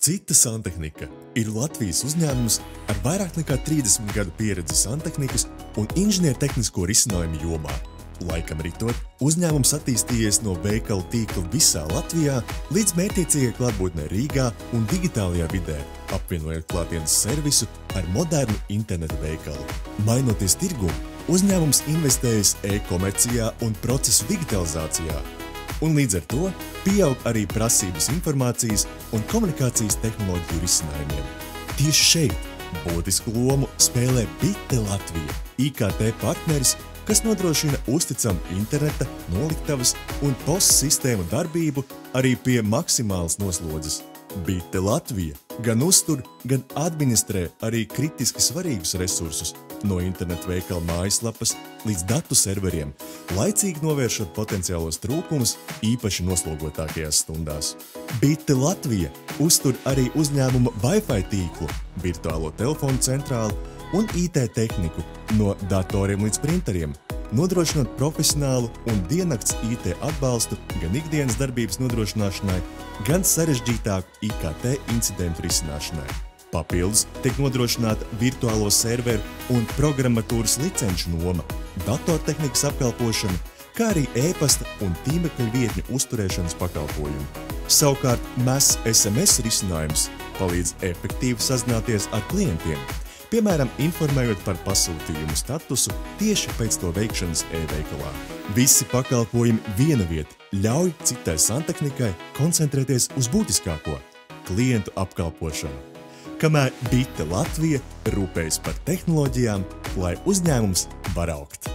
Cita Santehnika ir Latvijas uzņēmums ar vairāk nekā 30 gadu pieredzi santehnikas un inženiertehnisko risinājumu jomā. Laikam ritot, uzņēmums attīstījies no veikalu tīkla visā Latvijā līdz mērķtiecīgai klātbūtnei Rīgā un digitālajā vidē, apvienojot klātienes servisu ar modernu interneta veikalu. Mainoties tirgumu, uzņēmums investējas e-komercijā un procesu digitalizācijā, un līdz ar to pieaug arī prasības informācijas un komunikācijas tehnoloģiju risinājumiem. Tieši šeit būtisku lomu spēlē Bite Latvija, IKT partneris, kas nodrošina uzticamu interneta, noliktavas un postsistēmu darbību arī pie maksimālas noslodzes. Bite Latvija gan uztur, gan administrē arī kritiski svarīgus resursus, no interneta veikala mājaslapas līdz datu serveriem, laicīgi novēršot potenciālos trūkumus īpaši noslogotākajās stundās. Bite Latvija uztur arī uzņēmuma Wi-Fi tīklu, virtuālo telefonu centrālu un IT tehniku no datoriem līdz printeriem, nodrošinot profesionālu un diennakts IT atbalstu gan ikdienas darbības nodrošināšanai, gan sarežģītāku IKT incidentu risināšanai. Papildus tiek nodrošināta virtuālo serveru un programmatūras licenču noma, datortehnikas apkalpošana, kā arī e-pasta un tīmekļa vietņu uzturēšanas pakalpojumi. Savukārt MES SMS risinājums palīdz efektīvi sazināties ar klientiem, piemēram, informējot par pasūtījumu statusu tieši pēc to veikšanas e-veikalā. Visi pakalpojumi viena vieta ļauj Citai Santehnikai koncentrēties uz būtiskāko – klientu apkalpošanu, kamēr Bite Latvija rūpējas par tehnoloģijām, lai uzņēmums var augt.